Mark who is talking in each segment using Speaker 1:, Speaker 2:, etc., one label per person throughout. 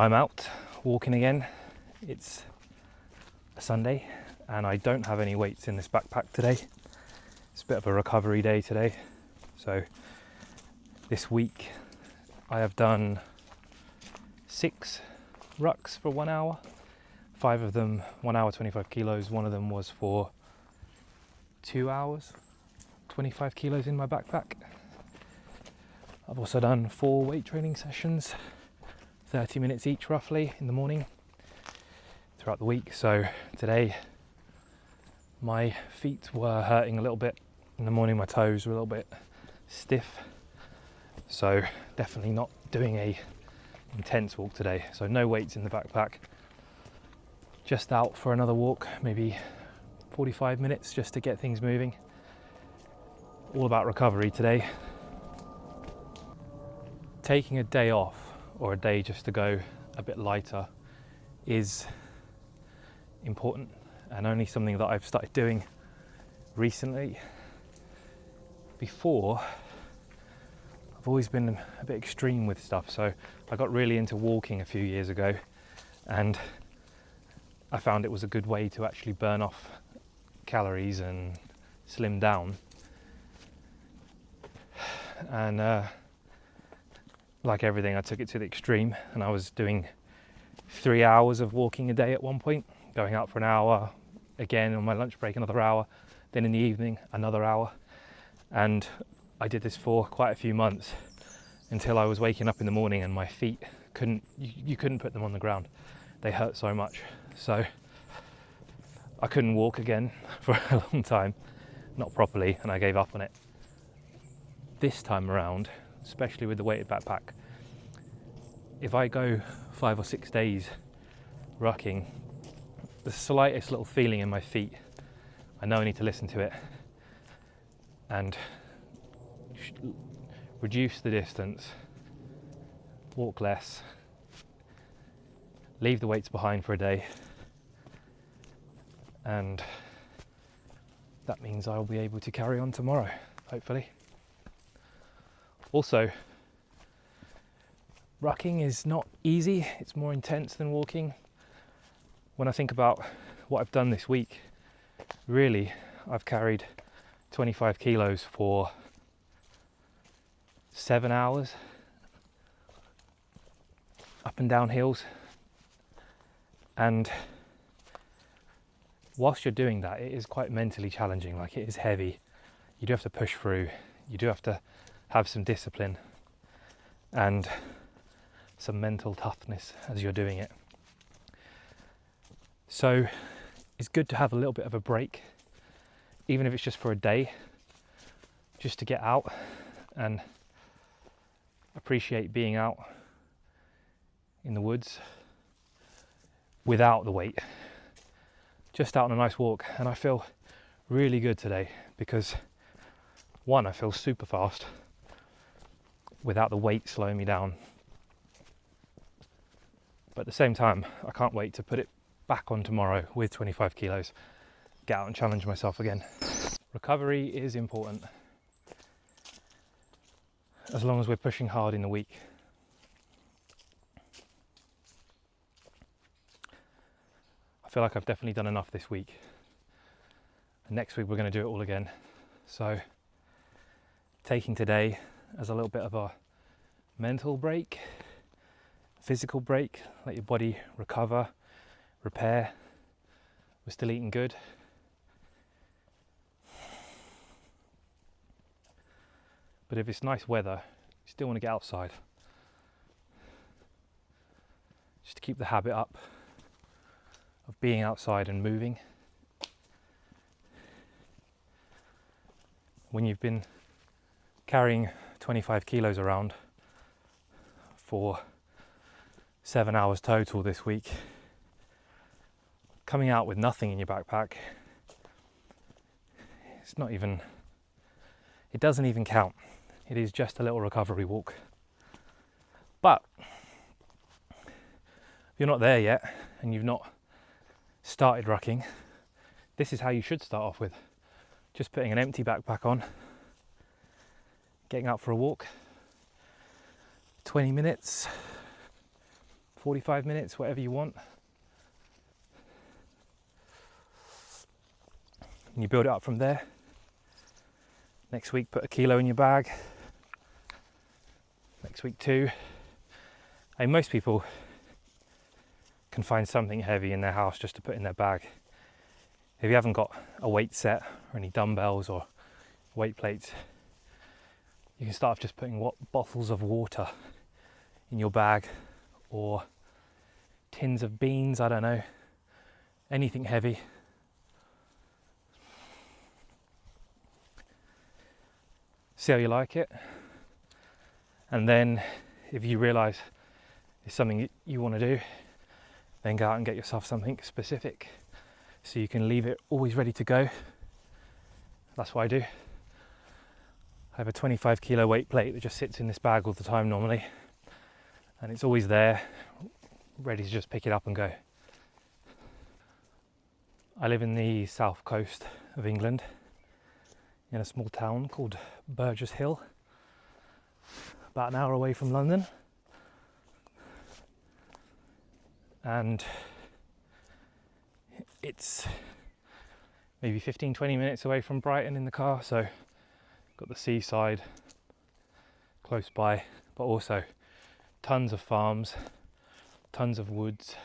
Speaker 1: I'm out walking again. It's a Sunday and I don't have any weights in this backpack today. It's a bit of a recovery day today. So this week I have done 6 rucks for 1 hour. 5 of them 1 hour 25 kilos. One of them was for 2 hours 25 kilos in my backpack. I've also done 4 weight training sessions, 30 minutes each roughly in the morning throughout the week. So today my feet were hurting a little bit in the morning, my toes were a little bit stiff, so definitely not doing a intense walk today. So no weights in the backpack, just out for another walk, maybe 45 minutes just to get things moving. All about recovery today. Taking a day off or a day just to go a bit lighter is important and only something that I've started doing recently. Before, I've always been a bit extreme with stuff, so I got really into walking a few years ago and I found it was a good way to actually burn off calories and slim down. And like everything, I took it to the extreme and I was doing 3 hours of walking a day at one point, going out for an hour, again on my lunch break another hour, then in the evening another hour. And I did this for quite a few months until I was waking up in the morning and my feet you couldn't put them on the ground. They hurt so much. So I couldn't walk again for a long time, not properly, and I gave up on it. This time around, especially with the weighted backpack, if I go 5 or 6 days rucking, the slightest little feeling in my feet, I know I need to listen to it and reduce the distance, walk less, leave the weights behind for a day, and that means I'll be able to carry on tomorrow, hopefully. Also, rucking is not easy, it's more intense than walking. When I think about what I've done this week, really, I've carried 25 kilos for 7 hours, up and down hills. And whilst you're doing that, it is quite mentally challenging, like it is heavy. You do have to push through, you do have to have some discipline and some mental toughness as you're doing it. So it's good to have a little bit of a break, even if it's just for a day, just to get out and appreciate being out in the woods without the weight, just out on a nice walk. And I feel really good today because, one, I feel super fast without the weight slowing me down, but at the same time I can't wait to put it back on tomorrow with 25 kilos, get out and challenge myself again. Recovery is important as long as we're pushing hard in the week. I feel like I've definitely done enough this week, and next week we're going to do it all again. So taking today as a little bit of a mental break, physical break, let your body recover, repair. We're still eating good. But if it's nice weather, you still want to get outside. Just to keep the habit up of being outside and moving. When you've been carrying 25 kilos around for 7 hours total this week, coming out with nothing in your backpack, it doesn't even count. It is just a little recovery walk. But if you're not there yet and you've not started rucking, this is how you should start off with. Just putting an empty backpack on, getting out for a walk, 20 minutes, 45 minutes, whatever you want. And you build it up from there. Next week, put a kilo in your bag. Next week, 2. And most people can find something heavy in their house just to put in their bag. If you haven't got a weight set or any dumbbells or weight plates, you can start off just putting bottles of water in your bag, or tins of beans, I don't know, anything heavy. See how you like it. And then if you realise it's something you want to do, then go out and get yourself something specific so you can leave it always ready to go. That's what I do. I have a 25 kilo weight plate that just sits in this bag all the time normally, and it's always there, ready to just pick it up and go. I live in the south coast of England, in a small town called Burgess Hill, about an hour away from London. And it's maybe 15-20 minutes away from Brighton in the car, so got the seaside close by, but also tons of farms, tons of woods,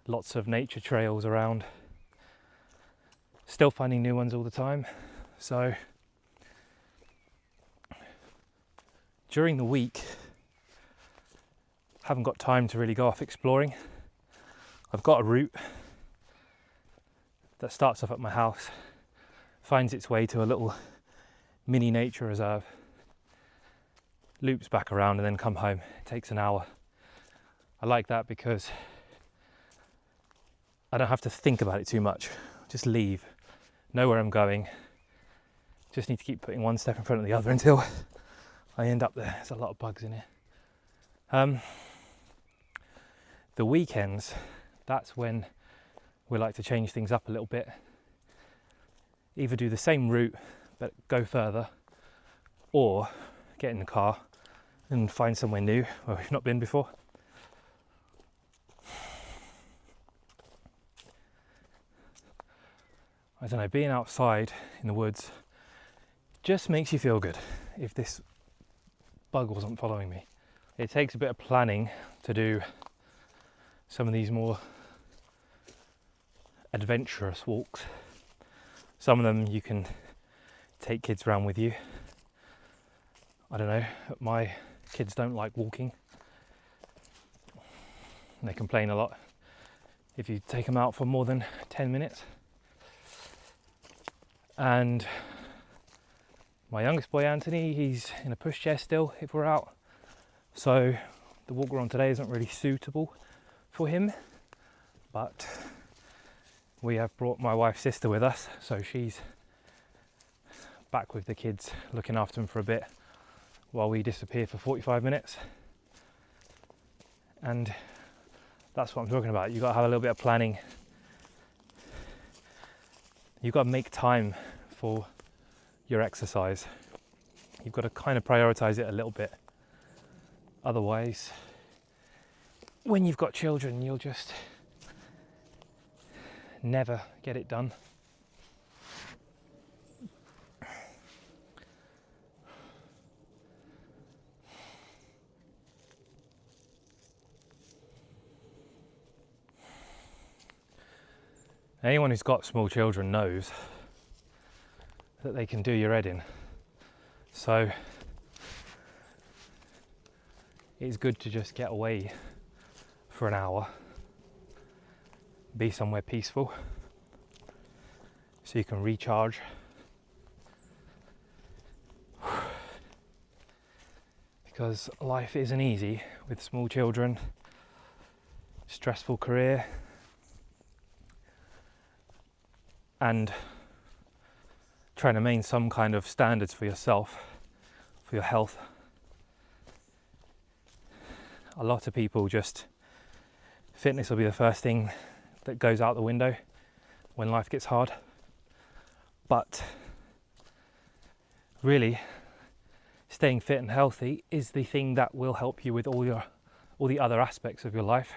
Speaker 1: lots of nature trails around. Still finding new ones all the time. So during the week, haven't got time to really go off exploring. I've got a route that starts off at my house, finds its way to a little mini nature reserve, loops back around and then come home. It takes an hour. I like that because I don't have to think about it too much. Just leave, know where I'm going. Just need to keep putting one step in front of the other until I end up there. There's a lot of bugs in here. The weekends, that's when we like to change things up a little bit. Either do the same route but go further, or get in the car and find somewhere new where we've not been before. I don't know, being outside in the woods just makes you feel good. If this bug wasn't following me, it takes a bit of planning to do some of these more adventurous walks. Some of them you can take kids around with you. I don't know, my kids don't like walking. They complain a lot if you take them out for more than 10 minutes. And my youngest boy, Anthony, he's in a pushchair still if we're out. So the walk we're on today isn't really suitable for him. But we have brought my wife's sister with us, so she's back with the kids, looking after them for a bit while we disappear for 45 minutes. And that's what I'm talking about. You've got to have a little bit of planning. You've got to make time for your exercise. You've got to kind of prioritize it a little bit. Otherwise, when you've got children, you'll just never get it done. Anyone who's got small children knows that they can do your head in. So it's good to just get away for an hour, be somewhere peaceful so you can recharge. Because life isn't easy with small children, stressful career, and trying to maintain some kind of standards for yourself, for your health. A lot of people fitness will be the first thing that goes out the window when life gets hard. But really, staying fit and healthy is the thing that will help you with all your all the other aspects of your life.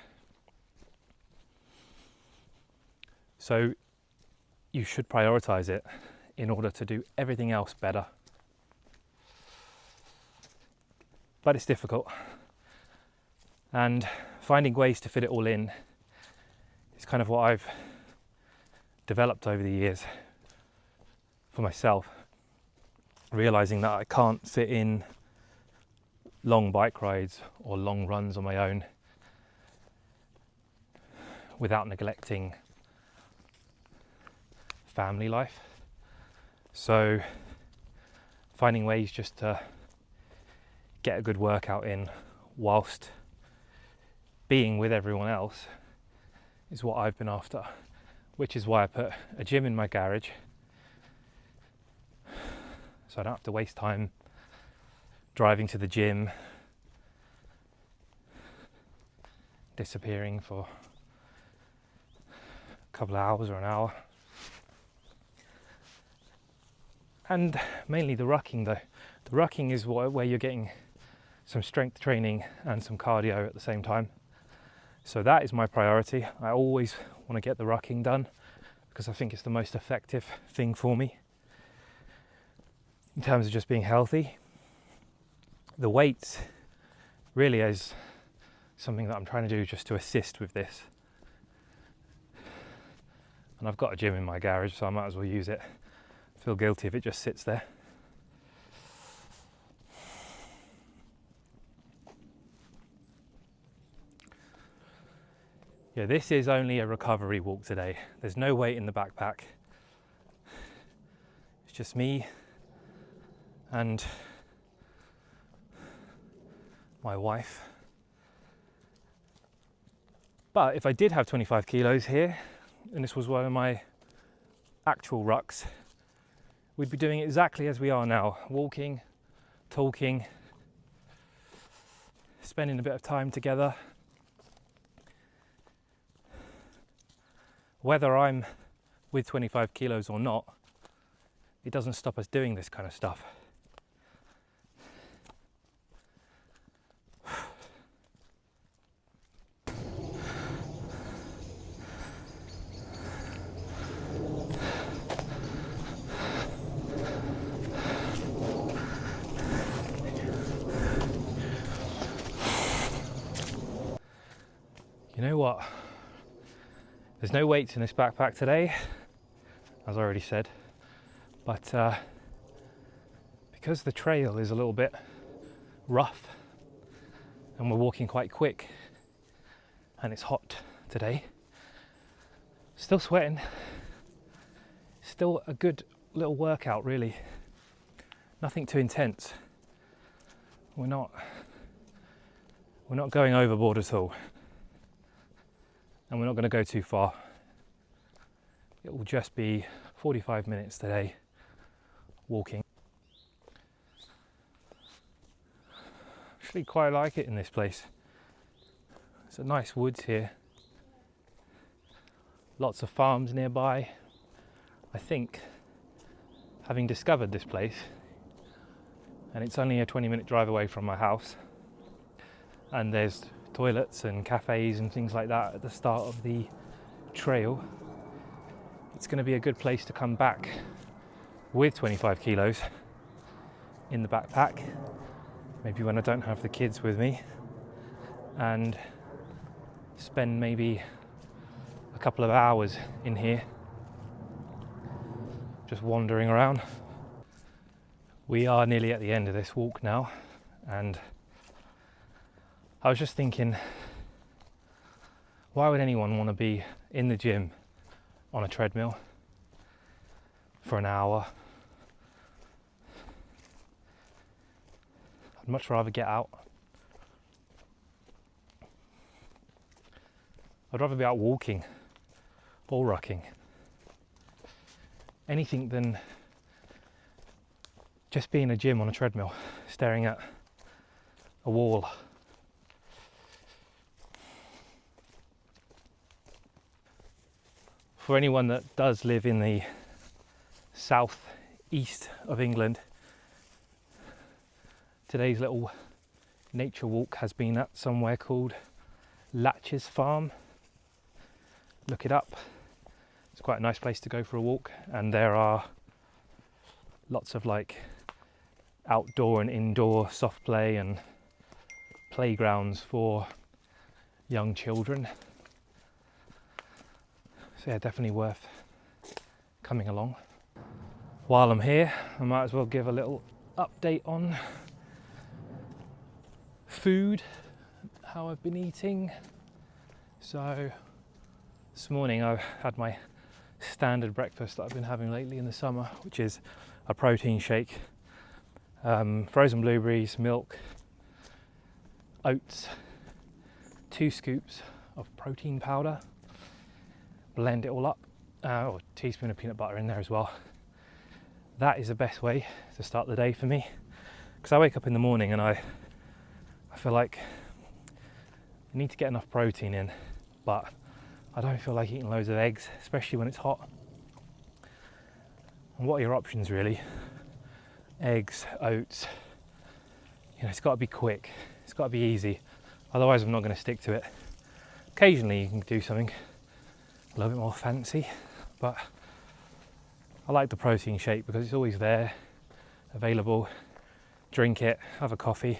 Speaker 1: So you should prioritize it in order to do everything else better. But it's difficult, and finding ways to fit it all in is kind of what I've developed over the years for myself, realizing that I can't fit in long bike rides or long runs on my own without neglecting family life. So finding ways just to get a good workout in whilst being with everyone else is what I've been after, which is why I put a gym in my garage, so I don't have to waste time driving to the gym, disappearing for a couple of hours or an hour. And mainly the rucking though. The rucking is where you're getting some strength training and some cardio at the same time. So that is my priority. I always want to get the rucking done because I think it's the most effective thing for me in terms of just being healthy. The weights really is something that I'm trying to do just to assist with this. And I've got a gym in my garage, so I might as well use it. I feel guilty if it just sits there. Yeah, this is only a recovery walk today. There's no weight in the backpack. It's just me and my wife. But if I did have 25 kilos here, and this was one of my actual rucks, we'd be doing exactly as we are now, walking, talking, spending a bit of time together. Whether I'm with 25 kilos or not, it doesn't stop us doing this kind of stuff. You know what? There's no weights in this backpack today, as I already said, but because the trail is a little bit rough and we're walking quite quick and it's hot today, still sweating, still a good little workout really, nothing too intense. We're not going overboard at all. And we're not going to go too far. It will just be 45 minutes today walking. Actually quite like it in this place. It's a nice woods here. Lots of farms nearby. I think, having discovered this place, and it's only a 20-minute drive away from my house, and there's toilets and cafes and things like that at the start of the trail, it's going to be a good place to come back with 25 kilos in the backpack, maybe when I don't have the kids with me, and spend maybe a couple of hours in here just wandering around. We are nearly at the end of this walk now, and I was just thinking, why would anyone want to be in the gym on a treadmill for an hour? I'd much rather get out. I'd rather be out walking or rucking. Anything than just be in a gym on a treadmill, staring at a wall. For anyone that does live in the south east of England, today's little nature walk has been at somewhere called Latches Farm. Look it up. It's quite a nice place to go for a walk, and there are lots of like outdoor and indoor soft play and playgrounds for young children. So yeah, definitely worth coming along. While I'm here, I might as well give a little update on food, how I've been eating. So this morning I had my standard breakfast that I've been having lately in the summer, which is a protein shake, frozen blueberries, milk, oats, 2 scoops of protein powder, blend it all up, or a teaspoon of peanut butter in there as well. That is the best way to start the day for me, because I wake up in the morning and I feel like I need to get enough protein in, but I don't feel like eating loads of eggs, especially when it's hot. And what are your options really? Eggs, oats, it's got to be quick, it's got to be easy, otherwise I'm not going to stick to it. Occasionally you can do something a little bit more fancy, but I like the protein shake because it's always there, available. Drink it, have a coffee,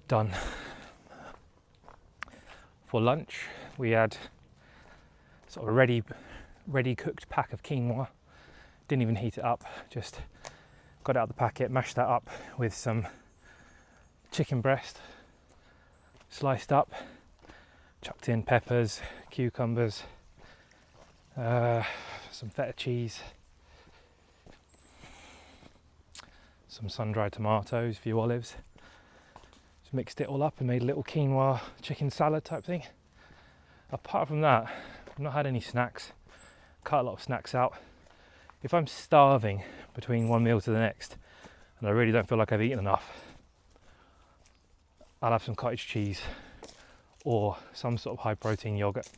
Speaker 1: done. For lunch we had sort of a ready cooked pack of quinoa. Didn't even heat it up, just got it out of the packet, mashed that up with some chicken breast, sliced up, chucked in peppers, cucumbers, some feta cheese, some sun-dried tomatoes, a few olives. Just mixed it all up and made a little quinoa chicken salad type thing. Apart from that, I've not had any snacks. Cut a lot of snacks out. If I'm starving between one meal to the next and I really don't feel like I've eaten enough, I'll have some cottage cheese or some sort of high protein yogurt.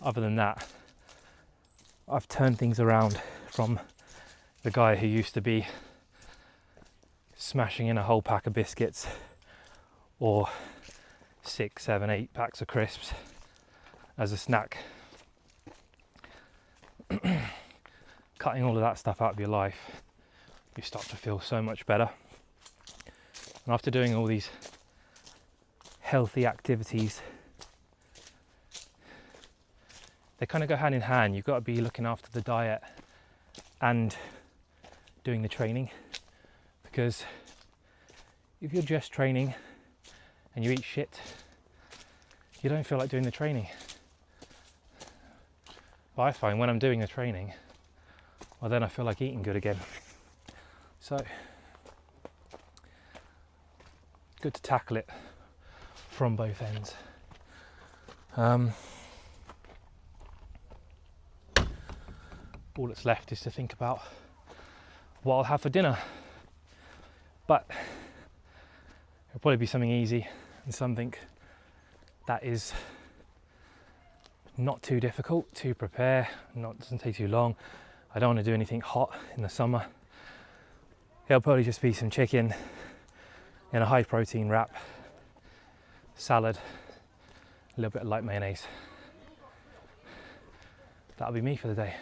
Speaker 1: Other than that, I've turned things around from the guy who used to be smashing in a whole pack of biscuits or 6, 7, 8 packs of crisps as a snack. Cutting all of that stuff out of your life, you start to feel so much better. And after doing all these healthy activities, they kind of go hand in hand. You've got to be looking after the diet and doing the training, because if you're just training and you eat shit, you don't feel like doing the training. But I find when I'm doing the training, well, then I feel like eating good again. So good to tackle it from both ends. All that's left is to think about what I'll have for dinner, but it'll probably be something easy and something that is not too difficult to prepare, doesn't take too long. I don't want to do anything hot in the summer. It'll probably just be some chicken in a high protein wrap, salad, a little bit of light mayonnaise. That'll be me for the day.